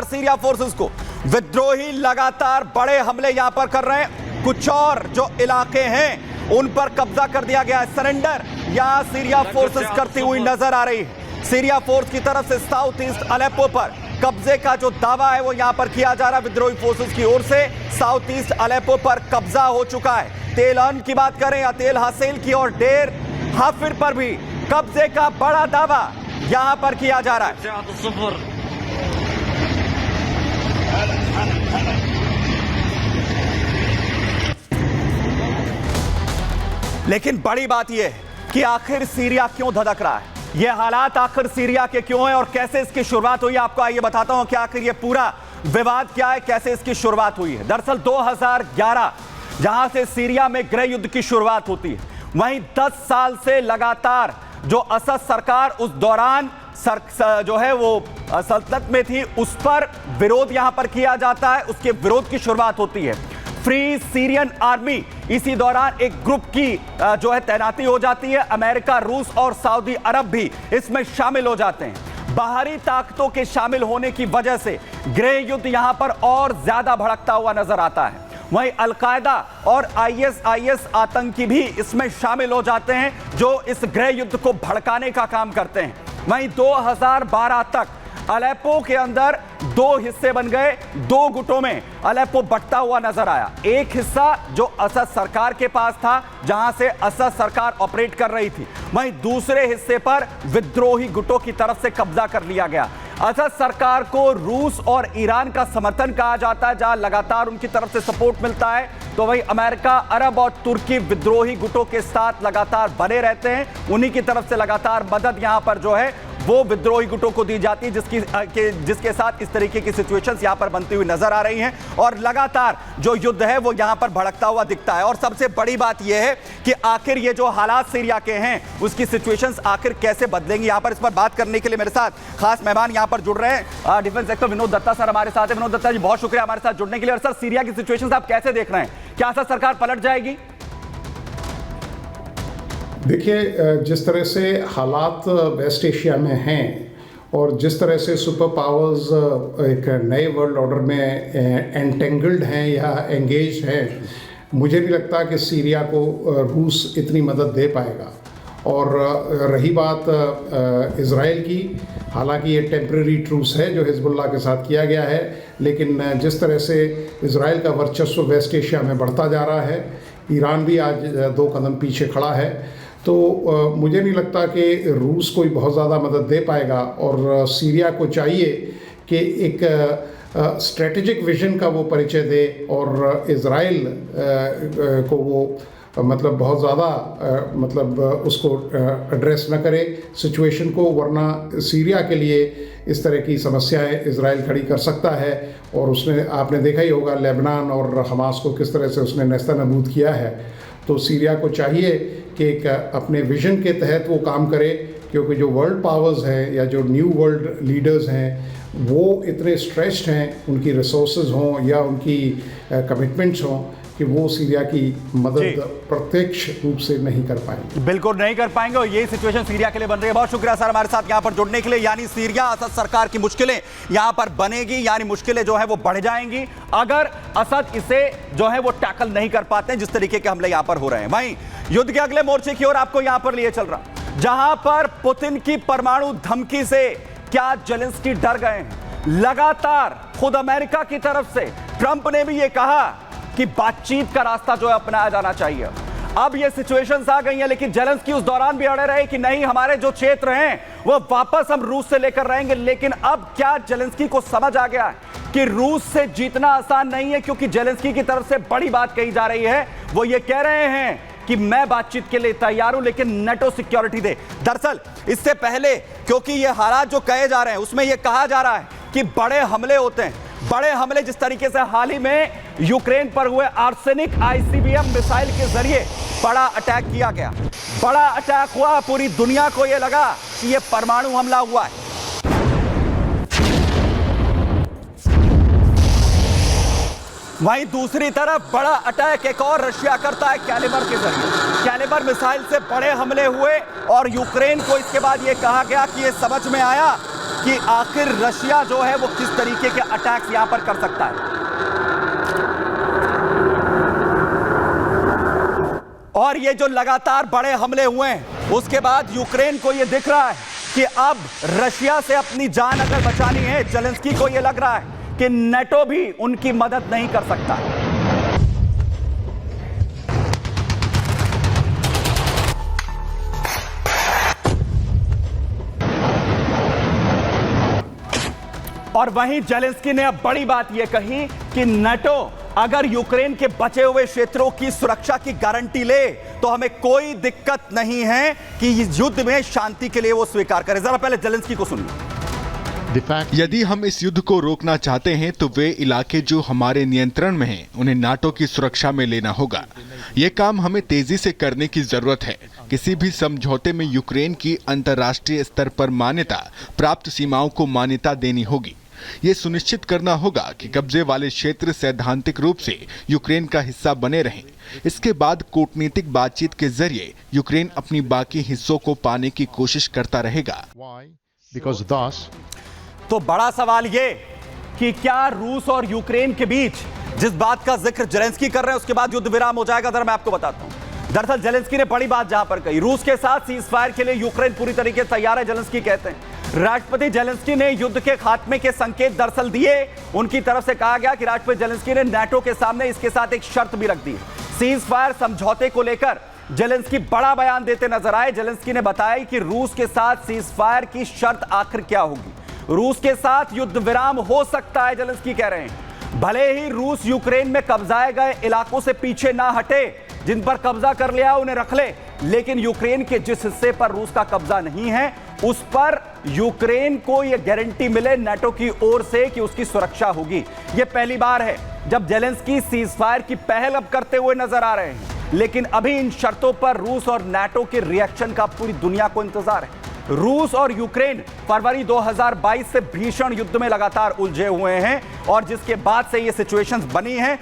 Syria forces को। विद्रोही लगातार बड़े हमले यहां पर कर रहे हैं। कुछ और जो इलाके हैं उन पर कब्जा कर दिया गया है। सरेंडर यहां सीरिया फोर्सेस करती हुई नजर आ रही है। सीरिया फोर्स की तरफ से साउथ ईस्ट अलेप्पो पर कब्जे का जो दावा है वो यहां पर किया जा रहा है विद्रोही फोर्सेस की ओर से। साउथ ईस्ट अलेप्पो पर कब्जा हो चुका है। तेल अन की बात करें या तेल हासिल की, और डेर हाफिर पर भी कब्जे का बड़ा दावा यहां पर किया जा रहा है। लेकिन बड़ी बात यह है कि आखिर सीरिया क्यों धधक रहा है, यह हालात आखिर सीरिया के क्यों हैं और कैसे इसकी शुरुआत हुई। आपको आइए बताता हूं कि आखिर यह पूरा विवाद क्या है, कैसे इसकी शुरुआत हुई है। दरअसल 2011 जहां से सीरिया में गृह युद्ध की शुरुआत होती है, वहीं 10 साल से लगातार जो असद सरकार उस दौरान जो है वो सल्तनत में थी, उस पर विरोध यहां पर किया जाता है। उसके विरोध की शुरुआत होती है। फ्री सीरियन आर्मी इसी दौरान एक ग्रुप की जो है तैनाती हो जाती है। अमेरिका, रूस और सऊदी अरब भी इसमें शामिल हो जाते हैं। बाहरी ताकतों के शामिल होने की वजह से गृह युद्ध यहां पर और ज्यादा भड़कता हुआ नजर आता है। वहीं अलकायदा और आईएस आतंकी भी इसमें शामिल हो जाते हैं, जो इस गृह युद्ध को भड़काने का काम करते हैं। वहीं 2012 तक अलेप्पो के अंदर दो हिस्से बन गए, दो गुटों में अलेप्पो बंटता हुआ नजर आया। एक हिस्सा जो असद सरकार के पास था, जहां से असद सरकार ऑपरेट कर रही थी, वहीं दूसरे हिस्से पर विद्रोही गुटों की तरफ से कब्जा कर लिया गया। असद सरकार को रूस और ईरान का समर्थन कहा जाता है, जहां लगातार उनकी तरफ से सपोर्ट मिलता है, तो वहीं अमेरिका, अरब और तुर्की विद्रोही गुटों के साथ लगातार बने रहते हैं। उन्हीं की तरफ से लगातार मदद यहां पर जो है वो विद्रोही गुटों को दी जाती है, जिसके साथ इस तरीके की सिचुएशंस यहां पर बनती हुई नजर आ रही हैं और लगातार जो युद्ध है वो यहां पर भड़कता हुआ दिखता है। और सबसे बड़ी बात यह है कि आखिर ये जो हालात सीरिया के हैं उसकी सिचुएशंस आखिर कैसे बदलेंगी। यहां पर इस पर बात करने के लिए मेरे साथ खास मेहमान यहां पर जुड़ रहे हैं। Defence expert Vinod Datta sir हमारे साथ है। विनोद दत्ता जी, बहुत शुक्रिया हमारे साथ जुड़ने के लिए। और सर, सीरिया की सिचुएशंस आप कैसे देख रहे हैं, क्या असद सरकार पलट जाएगी? देखिए, जिस तरह से हालात वेस्ट एशिया में हैं और जिस तरह से सुपर पावर्स एक नए वर्ल्ड ऑर्डर में एंटेंगल्ड हैं या एंगेज हैं, मुझे नहीं लगता कि सीरिया को रूस इतनी मदद दे पाएगा। और रही बात इज़राइल की, हालांकि ये टेम्परेरी ट्रूस है जो हिजबुल्लाह के साथ किया गया है, लेकिन जिस तरह से इज़राइल का वर्चस्व वेस्ट एशिया में बढ़ता जा रहा है, ईरान भी आज 2 कदम पीछे खड़ा है, तो मुझे नहीं लगता कि रूस कोई बहुत ज़्यादा मदद दे पाएगा। और सीरिया को चाहिए कि एक स्ट्रेटेजिक विजन का वो परिचय दे और इज़राइल को वो मतलब बहुत ज़्यादा मतलब उसको एड्रेस न करे सिचुएशन को, वरना सीरिया के लिए इस तरह की समस्याएं इज़राइल खड़ी कर सकता है। और उसने, आपने देखा ही होगा, लेबनान और हमास को किस तरह से उसने नेस्तनाबूद किया है। तो सीरिया को चाहिए कि एक अपने विजन के तहत वो काम करे, क्योंकि जो वर्ल्ड पावर्स हैं या जो न्यू वर्ल्ड लीडर्स हैं वो इतने स्ट्रेस्ड हैं, उनकी रिसोर्सेज हों या उनकी कमिटमेंट्स हों, कि वो सीरिया की मदद प्रत्यक्ष रूप से नहीं कर पाएंगे। बिल्कुल नहीं कर पाएंगे और यही सिचुएशन सीरिया के लिए बन रही है। बहुत शुक्रिया सर हमारे साथ यहां पर जुड़ने के लिए। यानी सीरिया असद सरकार की मुश्किलें यहां पर बनेगी, यानी मुश्किलें जो है वो बढ़ जाएंगी अगर असद इसे जो है वो टैकल नहीं कर पाते हैं, जिस तरीके के हमले यहां पर हो रहे हैं। वहीं युद्ध के अगले मोर्चे की ओर आपको यहां पर लिए चल रहा, जहां पर पुतिन की परमाणु धमकी से क्या जेलेंस्की डर गए हैं। लगातार खुद अमेरिका की तरफ से ट्रंप ने भी यह कहा कि बातचीत का रास्ता जो है अपनाया जाना चाहिए। अब ये सिचुएशंस आ गई हैं, लेकिन जेलेंस्की उस दौरान भी अड़े रहे कि नहीं, हमारे जो क्षेत्र हैं वो वापस हम रूस से लेकर रहेंगे। लेकिन अब क्या जेलेंस्की को समझ आ गया है कि रूस से जीतना आसान नहीं है, क्योंकि जेलेंस्की की तरफ से बड़ी बात कही जा रही है। वो ये कह रहे हैं कि मैं बातचीत के लिए तैयार हूं, लेकिन नेटो सिक्योरिटी दे। दरअसल इससे पहले, क्योंकि ये हालात जो कहे जा रहे हैं उसमें यह कहा जा रहा है कि बड़े हमले होते हैं, बड़े हमले जिस तरीके से हाल ही में यूक्रेन पर हुए आर्सेनिक आईसीबीएम मिसाइल के जरिए बड़ा अटैक किया गया, बड़ा अटैक हुआ, पूरी दुनिया को यह लगा कि यह परमाणु हमला हुआ है। वहीं दूसरी तरफ बड़ा अटैक एक और रशिया करता है कैलिबर के जरिए। कैलिबर मिसाइल से बड़े हमले हुए और यूक्रेन को इसके बाद यह कहा गया कि यह समझ में आया कि आखिर रशिया जो है वो किस तरीके के अटैक्स यहां पर कर सकता है। और ये जो लगातार बड़े हमले हुए हैं, उसके बाद यूक्रेन को ये दिख रहा है कि अब रशिया से अपनी जान अगर बचानी है, जेलेंस्की को ये लग रहा है कि नेटो भी उनकी मदद नहीं कर सकता। और वहीं जेलेंस्की ने अब बड़ी बात यह कही कि नेटो अगर यूक्रेन के बचे हुए क्षेत्रों की सुरक्षा की गारंटी ले तो हमें कोई दिक्कत नहीं है कि इस युद्ध में शांति के लिए वो स्वीकार करे। जरा पहले जेलेंस्की को सुनिए। यदि हम इस युद्ध को रोकना चाहते हैं तो वे इलाके जो हमारे नियंत्रण में हैं, उन्हें नाटो की सुरक्षा में लेना होगा। ये काम हमें तेजी से करने की जरूरत है। किसी भी समझौते में यूक्रेन की अंतर्राष्ट्रीय स्तर पर मान्यता प्राप्त सीमाओं को मान्यता देनी होगी। ये सुनिश्चित करना होगा कि कब्जे वाले क्षेत्र सैद्धांतिक रूप से यूक्रेन का हिस्सा बने रहें। इसके बाद कूटनीतिक बातचीत के जरिए यूक्रेन अपनी बाकी हिस्सों को पाने की कोशिश करता रहेगा। तो बड़ा सवाल ये कि क्या रूस और यूक्रेन के बीच जिस बात का जिक्र जेलेंस्की कर रहे हैं उसके बाद युद्ध विराम हो जाएगा? जरा मैं आपको बताता हूं। दरअसल जेलेंस्की ने बड़ी बात जहां पर कही, रूस के साथ सीजफायर के लिए यूक्रेन पूरी तरीके से तैयार है। जेलेंस्की कहते हैं राष्ट्रपति जेलेंस्की ने युद्ध के खात्मे के संकेत दरअसल दिए। उनकी तरफ से कहा गया कि राष्ट्रपति जेलेंस्की ने नाटो के सामने इसके साथ एक शर्त भी रख दी। सीजफायर समझौते को लेकर जेलेंस्की बड़ा बयान देते नजर आए। जेलेंस्की ने बताया कि रूस के साथ सीजफायर की शर्त आखिर क्या होगी। रूस के साथ युद्ध विराम हो सकता है, जेलेंस्की कह रहे हैं। भले ही रूस यूक्रेन में कब्जाए गए इलाकों से पीछे ना हटे, जिन पर कब्जा कर लिया उन्हें रख ले, लेकिन यूक्रेन के जिस हिस्से पर रूस का कब्जा नहीं है उस पर यूक्रेन को यह गारंटी मिले नाटो की ओर से कि उसकी सुरक्षा होगी। यह पहली बार है जब जेलेंस्की सीजफायर की पहल अब करते हुए नजर आ रहे हैं, लेकिन अभी इन शर्तों पर रूस और नाटो के रिएक्शन का पूरी दुनिया को इंतजार है। रूस और यूक्रेन फरवरी 2022 से भीषण युद्ध में लगातार उलझे हुए हैं और जिसके बाद से ये सिचुएशंस बनी हैं